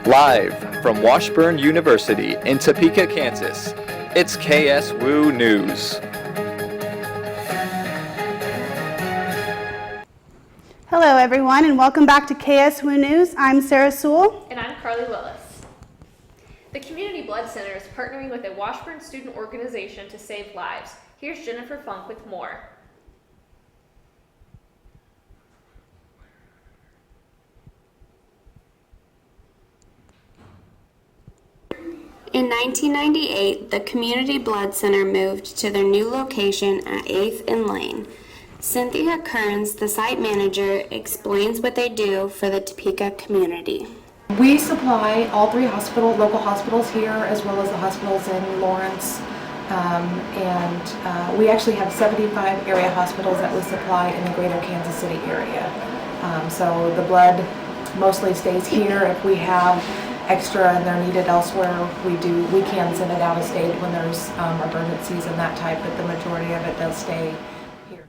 Live from Washburn University in Topeka, Kansas, it's KSWU News. Hello everyone and welcome back to KSWU News. I'm Sarah Sewell. And I'm Carly Willis. The Community Blood Center is partnering with a Washburn student organization to save lives. Here's Jennifer Funk with more. In 1998, the Community Blood Center moved to their new location at 8th and Lane. Cynthia Kearns, the site manager, explains what they do for the Topeka community. We supply all three local hospitals here, as well as the hospitals in Lawrence. We actually have 75 area hospitals that we supply in the greater Kansas City area. So the blood mostly stays here. If we have extra and they're needed elsewhere, we can send it out of state when there's emergencies and that type, but the majority of it does stay here.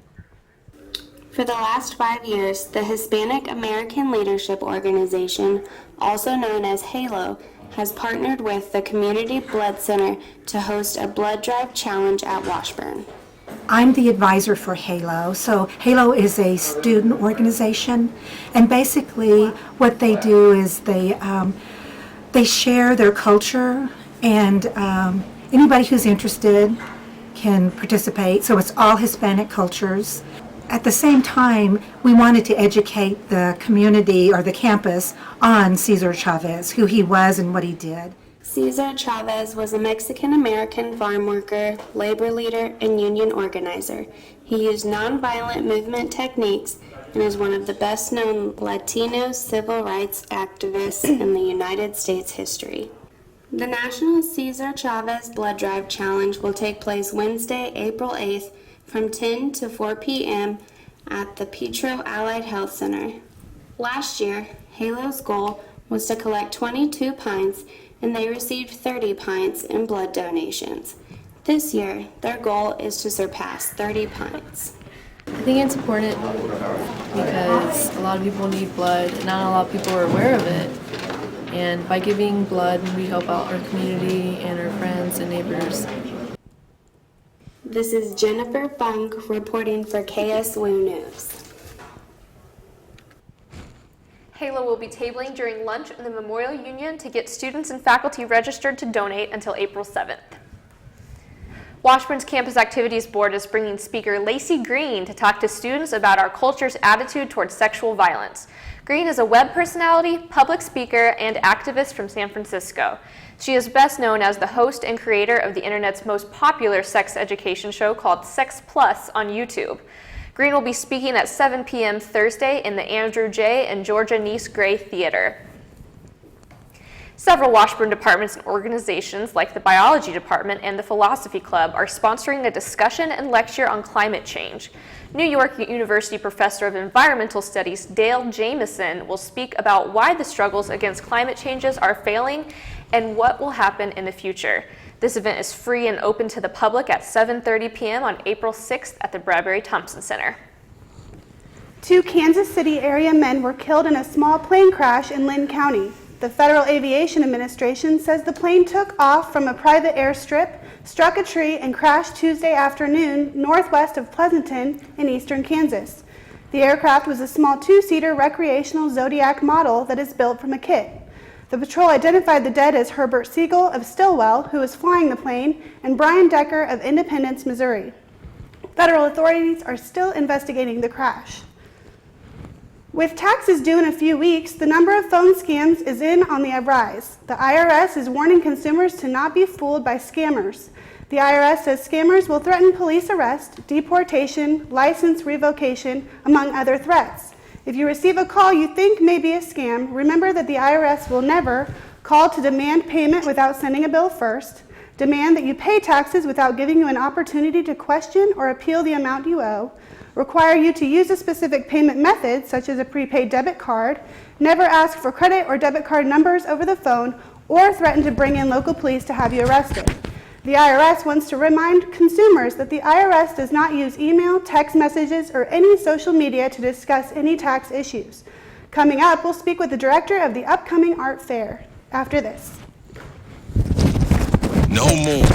For the last 5 years, the Hispanic American Leadership Organization, also known as HALO, has partnered with the Community Blood Center to host a blood drive challenge at Washburn. I'm the advisor for HALO. So HALO is a student organization, and basically what they do is they share their culture, and anybody who's interested can participate. So it's all Hispanic cultures. At the same time, we wanted to educate the community or the campus on Cesar Chavez, who he was and what he did. Cesar Chavez was a Mexican-American farm worker, labor leader, and union organizer. He used nonviolent movement techniques and is one of the best-known Latino civil rights activists in the United States history. The National Cesar Chavez Blood Drive Challenge will take place Wednesday, April 8th from 10 to 4 p.m. at the Petro Allied Health Center. Last year, HALO's goal was to collect 22 pints, and they received 30 pints in blood donations. This year, their goal is to surpass 30 pints. I think it's important because a lot of people need blood, and not a lot of people are aware of it. And by giving blood, we help out our community and our friends and neighbors. This is Jennifer Funk reporting for KSWU News. HALO will be tabling during lunch in the Memorial Union to get students and faculty registered to donate until April 7th. Washburn's Campus Activities Board is bringing speaker Lacey Green to talk to students about our culture's attitude towards sexual violence. Green is a web personality, public speaker, and activist from San Francisco. She is best known as the host and creator of the internet's most popular sex education show called Sex Plus on YouTube. Green will be speaking at 7 p.m. Thursday in the Andrew J. and Georgia Nice Gray Theater. Several Washburn departments and organizations like the Biology Department and the Philosophy Club are sponsoring a discussion and lecture on climate change. New York University Professor of Environmental Studies Dale Jamieson will speak about why the struggles against climate changes are failing and what will happen in the future. This event is free and open to the public at 7:30 p.m. on April 6th at the Bradbury Thompson Center. 2 Kansas City area men were killed in a small plane crash in Lynn County. The Federal Aviation Administration says the plane took off from a private airstrip, struck a tree, and crashed Tuesday afternoon northwest of Pleasanton in eastern Kansas. The aircraft was a small 2-seater recreational Zodiac model that is built from a kit. The patrol identified the dead as Herbert Siegel of Stillwell, who was flying the plane, and Brian Decker of Independence, Missouri. Federal authorities are still investigating the crash. With taxes due in a few weeks, the number of phone scams is on the rise. The IRS is warning consumers to not be fooled by scammers. The IRS says scammers will threaten police arrest, deportation, license revocation, among other threats. If you receive a call you think may be a scam, remember that the IRS will never call to demand payment without sending a bill first, demand that you pay taxes without giving you an opportunity to question or appeal the amount you owe, require you to use a specific payment method, such as a prepaid debit card, never ask for credit or debit card numbers over the phone, or threaten to bring in local police to have you arrested. The IRS wants to remind consumers that the IRS does not use email, text messages, or any social media to discuss any tax issues. Coming up, we'll speak with the director of the upcoming art fair after this. No more.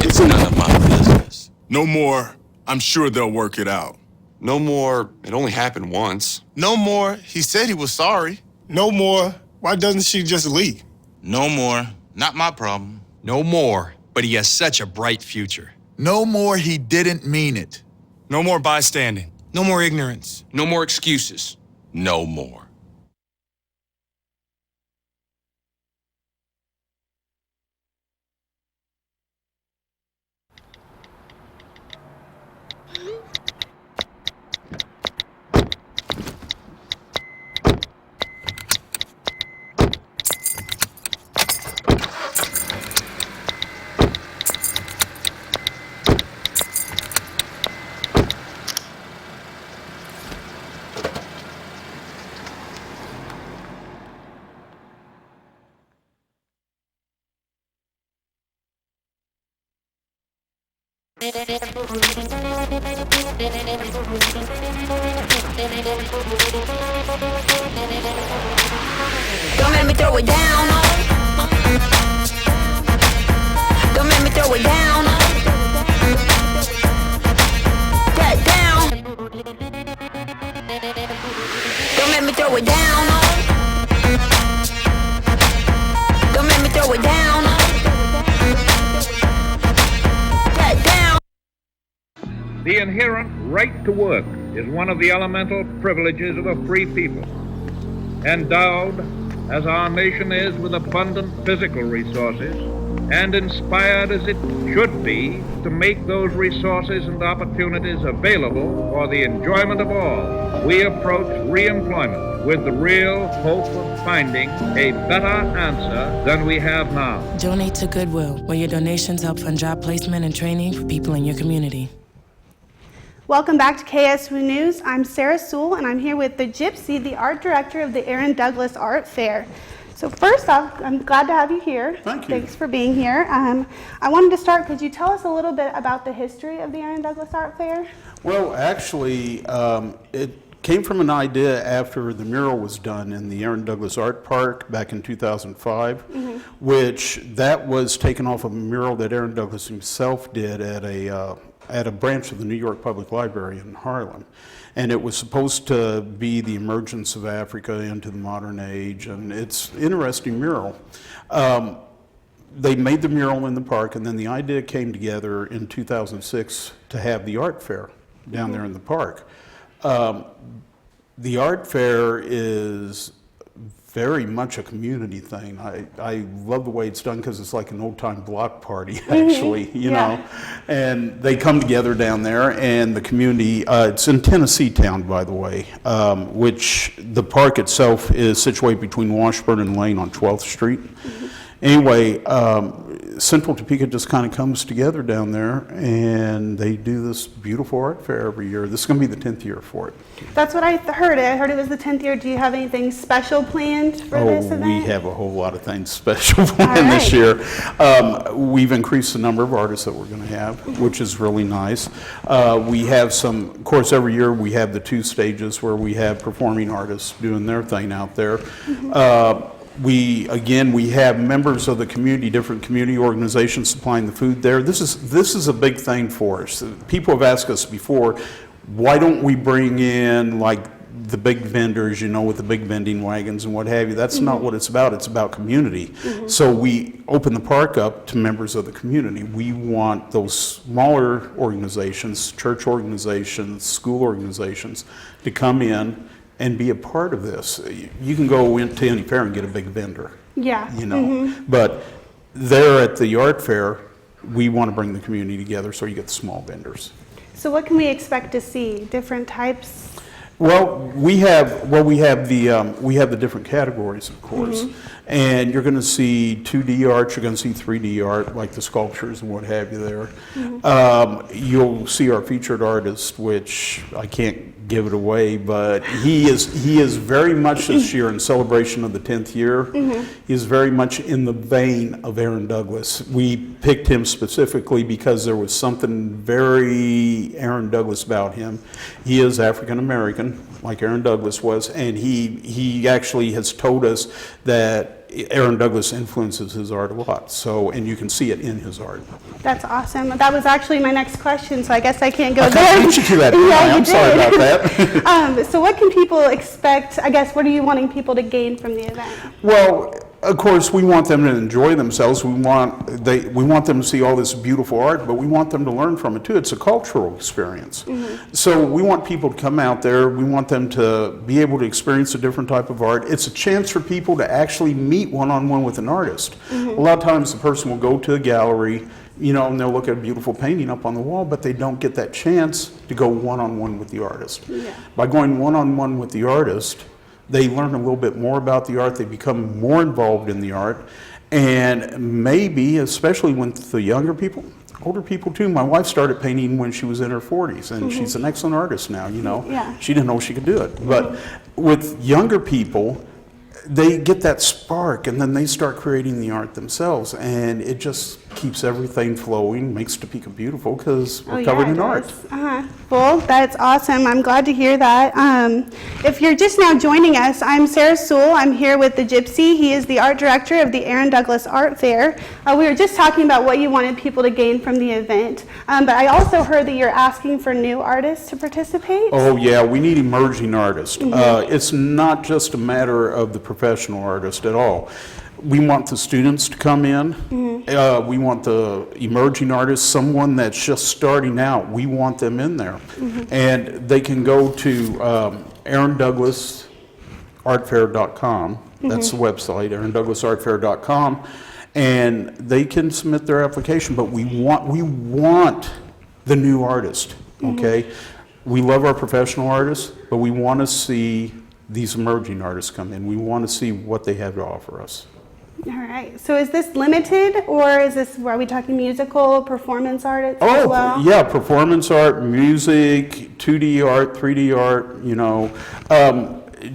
It's none of my business. No more. I'm sure they'll work it out. No more. It only happened once. No more. He said he was sorry. No more. Why doesn't she just leave? No more. Not my problem. No more, but he has such a bright future. No more, he didn't mean it. No more bystanding. No more ignorance. No more excuses. No more. Don't make me throw it down. Don't make me throw it down. Get down. Don't make me throw it down. Don't make me throw it down. Get down. The inherent right to work is one of the elemental privileges of a free people. Endowed, as our nation is, with abundant physical resources, and inspired as it should be to make those resources and opportunities available for the enjoyment of all, we approach re-employment with the real hope of finding a better answer than we have now. Donate to Goodwill, where your donations help fund job placement and training for people in your community. Welcome back to KSWU News. I'm Sarah Sewell, and I'm here with the Gypsy, the art director of the Aaron Douglas Art Fair. So first off, I'm glad to have you here. Thank you. Thanks for being here. I wanted to start, could you tell us a little bit about the history of the Aaron Douglas Art Fair? Well, actually, it came from an idea after the mural was done in the Aaron Douglas Art Park back in 2005, which that was taken off of a mural that Aaron Douglas himself did at a branch of the New York Public Library in Harlem. And it was supposed to be the emergence of Africa into the modern age, and it's an interesting mural. They made the mural in the park, and then the idea came together in 2006 to have the art fair down there in the park. The art fair is very much a community thing. I love the way it's done because it's like an old-time block party, actually, you know. And they come together down there, and the community, it's in Tennessee Town, by the way, which the park itself is situated between Washburn and Lane on 12th Street. Anyway, Central Topeka just kind of comes together down there, and they do this beautiful art fair every year. This is going to be the 10th year for it. That's what I heard. I heard it was the 10th year. Do you have anything special planned for this event? We have a whole lot of things special planned this year. We've increased the number of artists that we're going to have, which is really nice. We have some, of course, every year we have the 2 stages where we have performing artists doing their thing out there. We have members of the community, different community organizations supplying the food there. This is a big thing for us. People have asked us before, why don't we bring in like the big vendors, you know, with the big vending wagons and what have you. That's not what it's about. It's about community. So we open the park up to members of the community. We want those smaller organizations, church organizations, school organizations to come in and be a part of this. You can go into any fair and get a big vendor. Yeah. You know, but there at the art fair, we want to bring the community together, so you get the small vendors. So what can we expect to see? Different types? Well, we have the different categories, of course, And you're going to see 2D art, you're going to see 3D art, like the sculptures and what have you there. You'll see our featured artist, which I can't give it away, but he is very much this year in celebration of the 10th year. He is very much in the vein of Aaron Douglas. We picked him specifically because there was something very Aaron Douglas about him. He is African American, like Aaron Douglas was, and he actually has told us that Aaron Douglas influences his art a lot. So, and you can see it in his art. That's awesome. That was actually my next question, so I guess I can't go there. I beat you to that. Yeah, I'm sorry about that. So what can people expect, I guess, what are you wanting people to gain from the event? Well, of course, we want them to enjoy themselves. We want them to see all this beautiful art, but we want them to learn from it too. It's a cultural experience. So we want people to come out there. We want them to be able to experience a different type of art. It's a chance for people to actually meet one-on-one with an artist. A lot of times the person will go to a gallery, you know, and they'll look at a beautiful painting up on the wall, but they don't get that chance to go one-on-one with the artist. By going one-on-one with the artist, they learn a little bit more about the art, they become more involved in the art, and maybe, especially with the younger people, older people too. My wife started painting when she was in her 40s, and she's an excellent artist now, you know. She didn't know she could do it. But with younger people, they get that spark, and then they start creating the art themselves, and it just keeps everything flowing, makes Topeka beautiful because we're covered in art. Well, that's awesome. I'm glad to hear that. If you're just now joining us, I'm Sarah Sewell. I'm here with the Gypsy. He is the art director of the Aaron Douglas Art Fair. We were just talking about what you wanted people to gain from the event, but I also heard that you're asking for new artists to participate. Oh yeah, we need emerging artists. It's not just a matter of the professional artist at all. We want the students to come in. We want the emerging artists, someone that's just starting out. We want them in there. And they can go to AaronDouglasArtFair.com. That's the website, AaronDouglasArtFair.com. And they can submit their application. But we want the new artist, okay? We love our professional artists, but we want to see these emerging artists come in. We want to see what they have to offer us. All right. So is this limited, or are we talking musical, performance art as well? Yeah, performance art, music, 2D art, 3D art, you know.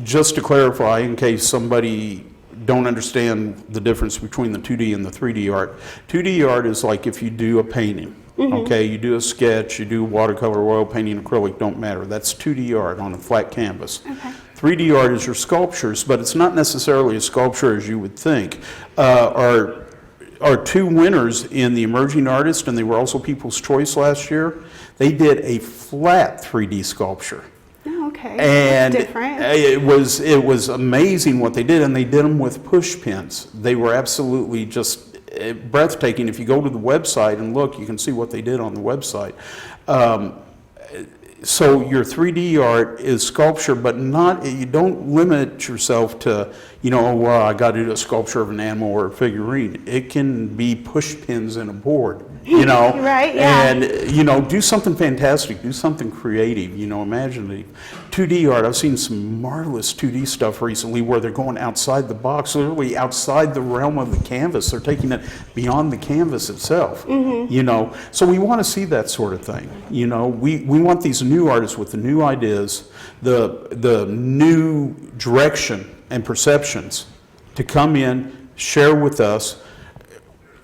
Just to clarify, in case somebody don't understand the difference between the 2D and the 3D art. 2D art is like if you do a painting, okay? You do a sketch, you do watercolor, oil painting, acrylic, don't matter. That's 2D art on a flat canvas. 3D art is your sculptures, but it's not necessarily a sculpture as you would think. Our two winners in the Emerging Artist, and they were also People's Choice last year, they did a flat 3D sculpture. Okay, and that's different. It was amazing what they did, and they did them with push pins. They were absolutely just breathtaking. If you go to the website and look, you can see what they did on the website. So your 3D art is sculpture, but you don't limit yourself to, you know, well, I got to do a sculpture of an animal or a figurine. It can be push pins in a board, you know. Right, yeah. And, you know, do something fantastic, do something creative, you know, imaginative. 2D art, I've seen some marvelous 2D stuff recently where they're going outside the box, literally outside the realm of the canvas. They're taking it beyond the canvas itself, you know. So we want to see that sort of thing, you know. We want these new artists with the new ideas, the new direction and perceptions to come in, share with us.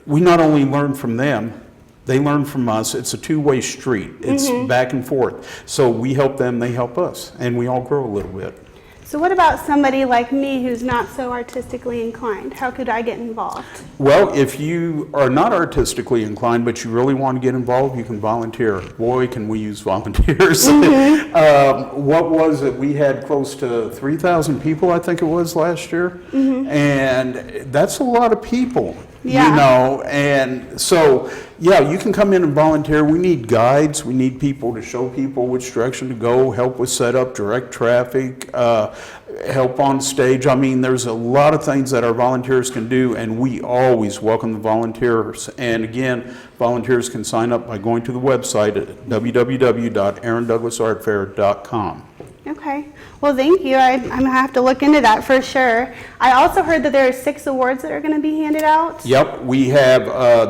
We not only learn from them, they learn from us. It's a two-way street. It's back and forth. So we help them, they help us, and we all grow a little bit. So what about somebody like me who's not so artistically inclined? How could I get involved? Well, if you are not artistically inclined, but you really want to get involved, you can volunteer. Boy, can we use volunteers. What was it? We had close to 3,000 people, I think it was, last year. And that's a lot of people. Yeah. You know, and so, yeah, you can come in and volunteer. We need guides. We need people to show people which direction to go, help with setup, direct traffic, help on stage. I mean, there's a lot of things that our volunteers can do, and we always welcome the volunteers. And again, volunteers can sign up by going to the website at www.aarondouglasartfair.com. Okay. Well, thank you. I'm going to have to look into that for sure. I also heard that there are 6 awards that are going to be handed out. Yep, we have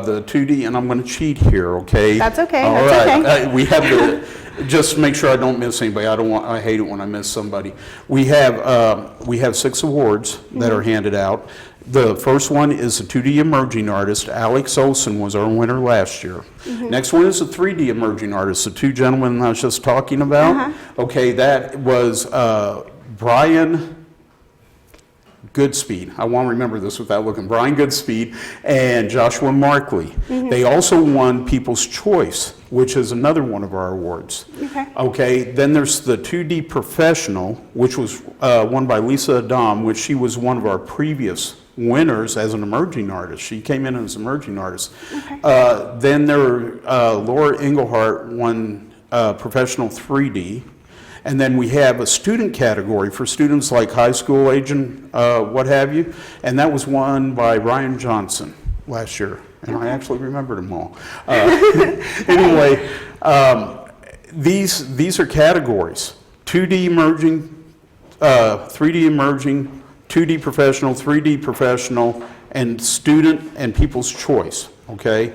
the 2D, and I'm going to cheat here, okay? That's okay. All That's right. okay. We have just to make sure I don't miss anybody. I hate it when I miss somebody. We have 6 awards that are handed out. The first one is a 2D emerging artist. Alex Olson was our winner last year. Next one is a 3D emerging artist, the 2 gentlemen I was just talking about. Okay, that was Brian Goodspeed. I won't remember this without looking. Brian Goodspeed and Joshua Markley. They also won People's Choice, which is another one of our awards. Okay, then there's the 2D Professional, which was won by Lisa Adam, which she was one of our previous winners as an emerging artist. She came in as an emerging artist. Then Laura Engelhart won Professional 3D. And then we have a student category for students like high school age and what have you. And that was won by Ryan Johnson last year. And I actually remembered them all. Anyway, these are categories: 2D emerging, 3D emerging, 2D professional, 3D professional, and student and people's choice, okay?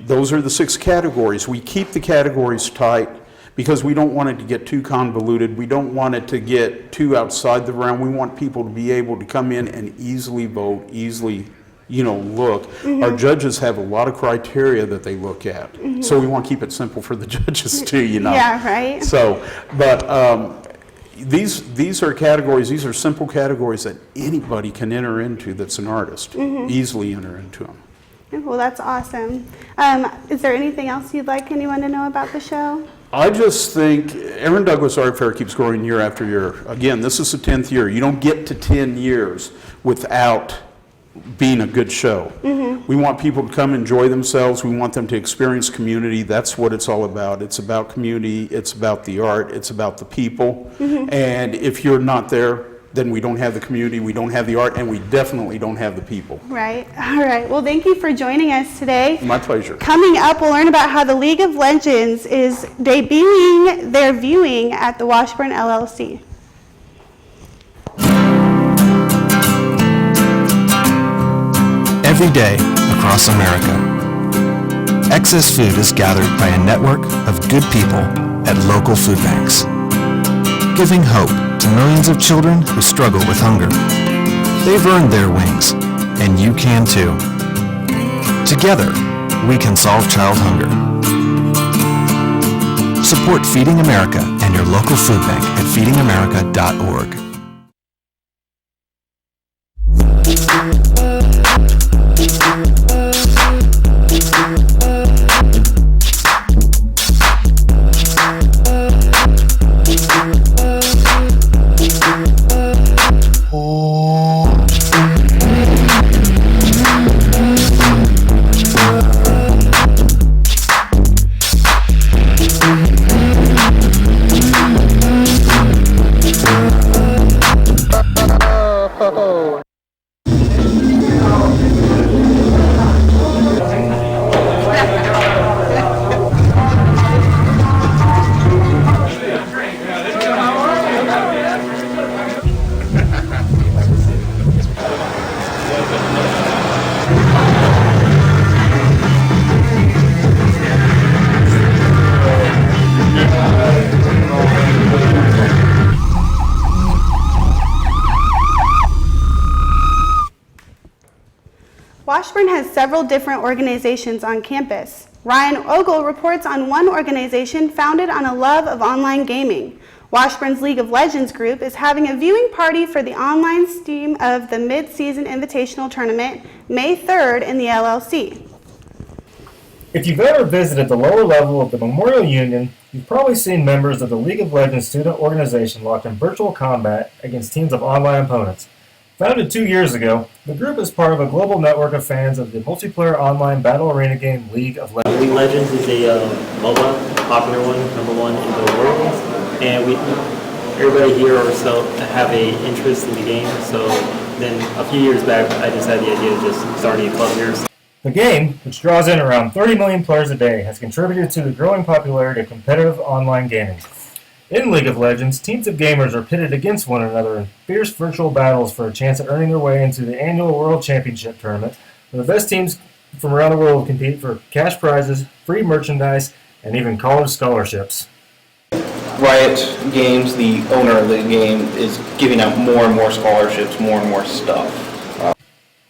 Those are the 6 categories. We keep the categories tight because we don't want it to get too convoluted. We don't want it to get too outside the realm. We want people to be able to come in and easily vote, easily, look. Our judges have a lot of criteria that they look at. So we want to keep it simple for the judges too, Yeah, right. So, but these are categories, these are simple categories that anybody can enter into that's an artist, easily enter into them. Well, that's awesome. Is there anything else you'd like anyone to know about the show? I just think Aaron Douglas Art Fair keeps growing year after year. Again, this is the 10th year. You don't get to 10 years without being a good show. We want people to come enjoy themselves. We want them to experience community. That's what it's all about. It's about community. It's about the art. It's about the people. And if you're not there, then we don't have the community, we don't have the art, and we definitely don't have the people. Right. All right. Well, thank you for joining us today. My pleasure. Coming up, we'll learn about how the League of Legends is debuting their viewing at the Washburn LLC. Every day across America, Epsisode is gathered by a network of good people at local food banks, giving hope to millions of children who struggle with hunger. They've earned their wings, and you can too. Together, we can solve child hunger. Support Feeding America and your local food bank at feedingamerica.org. Washburn has several different organizations on campus. Ryan Ogle reports on one organization founded on a love of online gaming. Washburn's League of Legends group is having a viewing party for the online stream of the mid-season invitational tournament May 3rd in the LLC. If you've ever visited the lower level of the Memorial Union, you've probably seen members of the League of Legends student organization locked in virtual combat against teams of online opponents. Founded 2 years ago, the group is part of a global network of fans of the multiplayer online battle arena game League of Legends. League of Legends is a MOBA, popular one, #1 in the world, and everybody here or so have a interest in the game. So then a few years back, I just had the idea of just starting a club here. The game, which draws in around 30 million players a day, has contributed to the growing popularity of competitive online gaming. In League of Legends, teams of gamers are pitted against one another in fierce virtual battles for a chance at earning their way into the annual World Championship Tournament, where the best teams from around the world compete for cash prizes, free merchandise, and even college scholarships. Riot Games, the owner of the game, is giving out more and more scholarships, more and more stuff.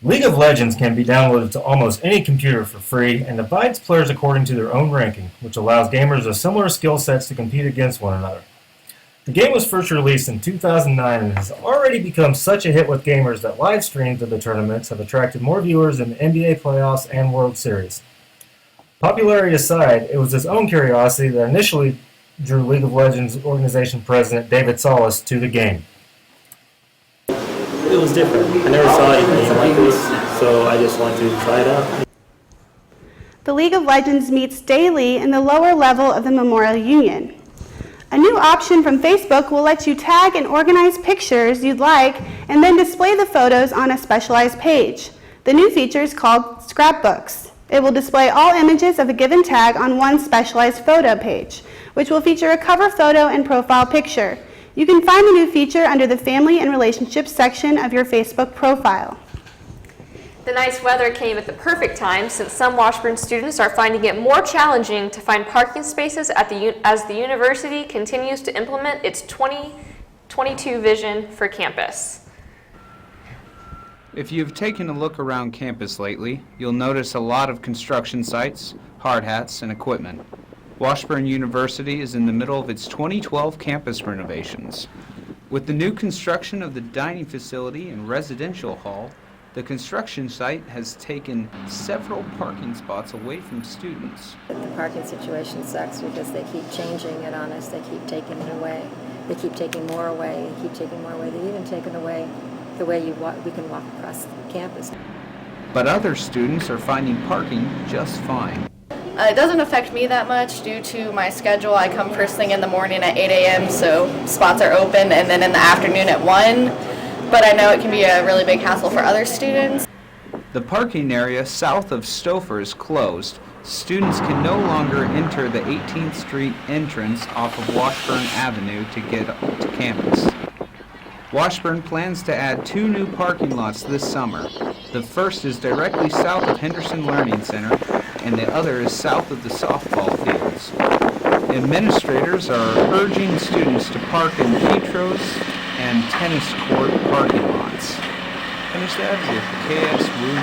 League of Legends can be downloaded to almost any computer for free and divides players according to their own ranking, which allows gamers of similar skill sets to compete against one another. The game was first released in 2009 and has already become such a hit with gamers that live streams of the tournaments have attracted more viewers than the NBA playoffs and World Series. Popularity aside, it was his own curiosity that initially drew League of Legends organization president David Solis to the game. It was different. I never saw a game like this, so I just wanted to try it out. The League of Legends meets daily in the lower level of the Memorial Union. A new option from Facebook will let you tag and organize pictures you'd like and then display the photos on a specialized page. The new feature is called Scrapbooks. It will display all images of a given tag on one specialized photo page, which will feature a cover photo and profile picture. You can find the new feature under the Family and Relationships section of your Facebook profile. The nice weather came at the perfect time since some Washburn students are finding it more challenging to find parking spaces as the university continues to implement its 2022 vision for campus. If you've taken a look around campus lately, you'll notice a lot of construction sites, hard hats, and equipment. Washburn University is in the middle of its 2012 campus renovations. With the new construction of the dining facility and residential hall, the construction site has taken several parking spots away from students. The parking situation sucks because they keep changing it on us. They keep taking it away. They keep taking more away and keep taking more away. They even taken away the way we can walk across campus. But other students are finding parking just fine. It doesn't affect me that much due to my schedule. I come first thing in the morning at 8 a.m., so spots are open, and then in the afternoon at 1. But I know it can be a really big hassle for other students. The parking area south of Stouffer is closed. Students can no longer enter the 18th Street entrance off of Washburn Avenue to get to campus. Washburn plans to add 2 new parking lots this summer. The first is directly south of Henderson Learning Center, and the other is south of the softball fields. Administrators are urging students to park in Petros and tennis court parking lots. Finish that with KSWU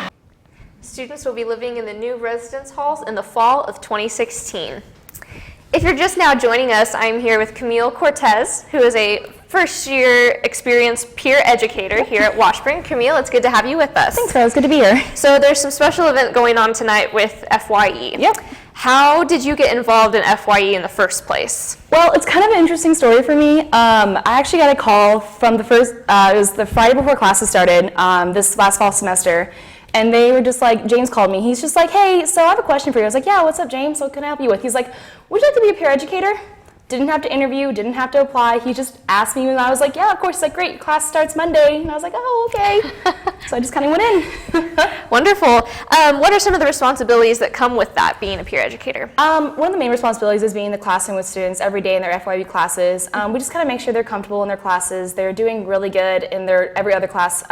News. Students will be living in the new residence halls in the fall of 2016. If you're just now joining us, I'm here with Camille Cortez, who is a first-year experienced peer educator here at Washburn. Camille, it's good to have you with us. Thanks, Rose. Good to be here. So there's some special event going on tonight with FYE. Yep. How did you get involved in FYE in the first place? Well, it's kind of an interesting story for me. I actually got a call from it was the Friday before classes started this last fall semester. And they were just like, James called me. He's just like, hey, so I have a question for you. I was like, yeah, what's up, James? What can I help you with? He's like, would you like to be a peer educator? Didn't have to interview, didn't have to apply. He just asked me, and I was like, yeah, of course. He's like, great, class starts Monday. And I was like, oh, okay. So I just kind of went in. Wonderful. What are some of the responsibilities that come with that, being a peer educator? One of the main responsibilities is being in the classroom with students every day in their FYU classes. We just kind of make sure they're comfortable in their classes. They're doing really good in their every other class.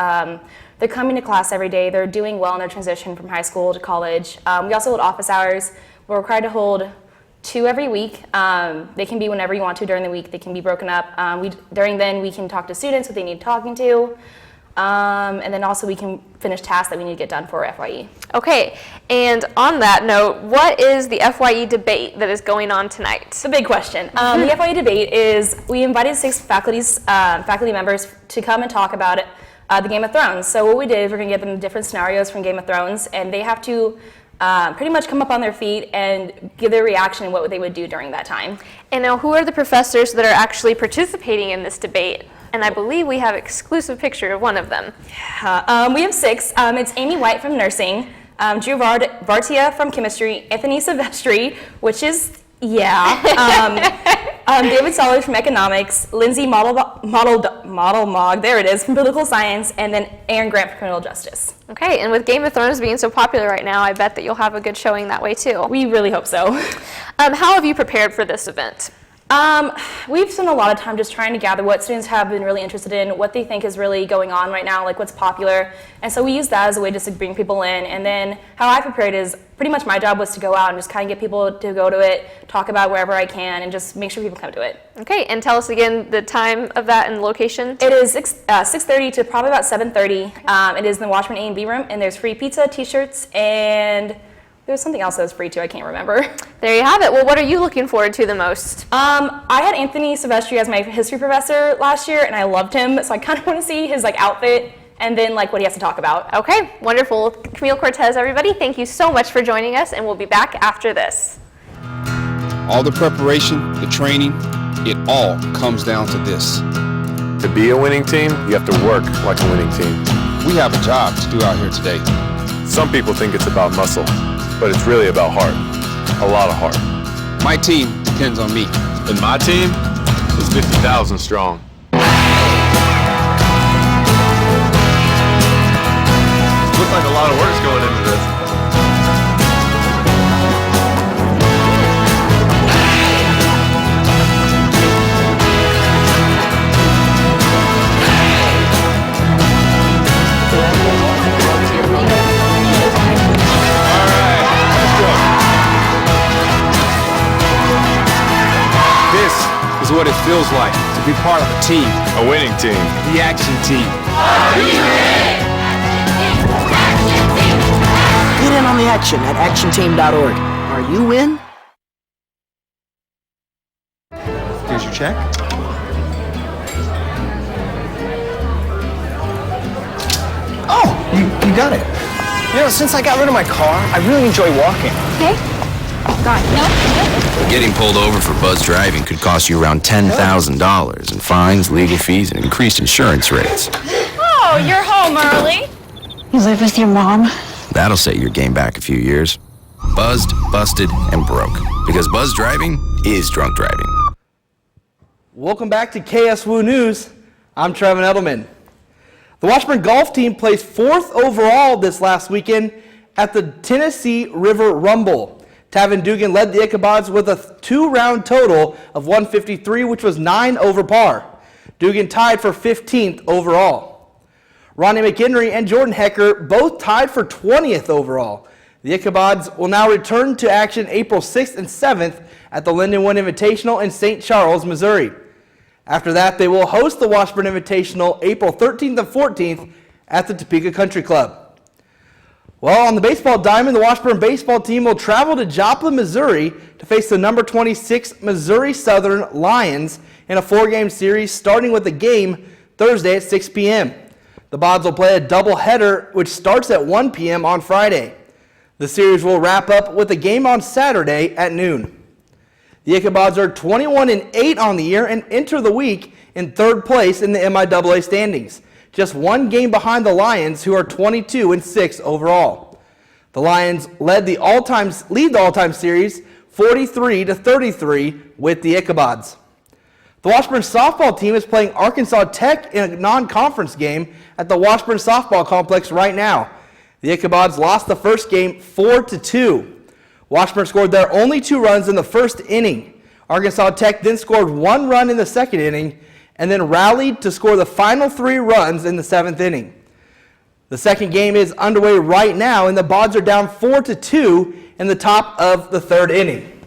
They're coming to class every day. They're doing well in their transition from high school to college. We also hold office hours. We're required to hold 2 every week. They can be whenever you want to during the week. They can be broken up. During then, we can talk to students what they need talking to. And then also we can finish tasks that we need to get done for FYE. Okay, and on that note, what is the FYE debate that is going on tonight? It's a big question. The FYE debate is, we invited 6 faculty members to come and talk about it. The Game of Thrones. So what we did is we're going to give them different scenarios from Game of Thrones, and they have to pretty much come up on their feet and give their reaction and what they would do during that time. And now, who are the professors that are actually participating in this debate? And I believe we have an exclusive picture of one of them. We have 6. It's Amy White from nursing, Drew Vartia from chemistry, Anthony Silvestri, which is David Sollers from economics, Lindsay Model there it is, from political science, and then Aaron Grant from criminal justice. Okay, and with Game of Thrones being so popular right now, I bet that you'll have a good showing that way too. We really hope so. How have you prepared for this event? We've spent a lot of time just trying to gather what students have been really interested in, what they think is really going on right now, like what's popular. And so we use that as a way just to bring people in. And then how I prepared is pretty much my job was to go out and just kind of get people to go to it, talk about wherever I can, and just make sure people come to it. Okay, and tell us again the time of that and location. It is 6:30 to probably about 7:30. It is in the Washburn A&B room, and there's free pizza, t-shirts, and there was something else that was free too, I can't remember. There you have it. Well, what are you looking forward to the most? I had Anthony Silvestri as my history professor last year, and I loved him, so I kind of want to see his outfit and then what he has to talk about. Okay, wonderful. Camille Cortez, everybody, thank you so much for joining us, and we'll be back after this. All the preparation, the training, it all comes down to this. To be a winning team, you have to work like a winning team. We have a job to do out here today. Some people think it's about muscle, but it's really about heart. A lot of heart. My team depends on me. And my team is 50,000 strong. Looks like a lot of work's going into this. Is what it feels like to be part of a team. A winning team. The action team. Get in on the action at actionteam.org. Are you in? Here's your check. Oh, you got it. You know, since I got rid of my car, I really enjoy walking. Okay. God, no. Getting pulled over for buzz driving could cost you around $10,000 in fines, legal fees, and increased insurance rates. Oh, you're home early. You live with your mom? That'll set your game back a few years. Buzzed, busted, and broke. Because buzz driving is drunk driving. Welcome back to KSWU News. I'm Trevin Edelman. The Washburn golf team placed 4th overall this last weekend at the Tennessee River Rumble. Tavin Dugan led the Ichabods with a 2-round total of 153, which was 9 over par. Dugan tied for 15th overall. Ronnie McHenry and Jordan Hecker both tied for 20th overall. The Ichabods will now return to action April 6th and 7th at the Lindenwood Invitational in St. Charles, Missouri. After that, they will host the Washburn Invitational April 13th and 14th at the Topeka Country Club. Well, on the baseball diamond, the Washburn baseball team will travel to Joplin, Missouri to face the number 26 Missouri Southern Lions in a 4-game series starting with a game Thursday at 6 p.m. The Bods will play a doubleheader which starts at 1 p.m. on Friday. The series will wrap up with a game on Saturday at noon. The Ichabods are 21-8 on the year and enter the week in 3rd place in the MIAA standings, just 1 game behind the Lions, who are 22-6 overall. The Lions lead the all-time series 43-33 with the Ichabods. The Washburn softball team is playing Arkansas Tech in a non-conference game at the Washburn softball complex right now. The Ichabods lost the first game 4-2. Washburn scored their only 2 runs in the first inning. Arkansas Tech then scored 1 run in the second inning and then rallied to score the final 3 runs in the 7th inning. The second game is underway right now, and the Bods are down 4-2 in the top of the 3rd inning.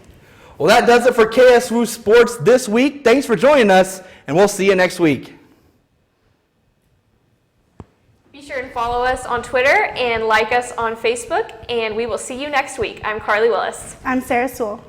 Well, that does it for KSWU Sports this week. Thanks for joining us, and we'll see you next week. Be sure and follow us on Twitter and like us on Facebook, and we will see you next week. I'm Carly Willis. I'm Sarah Sewell.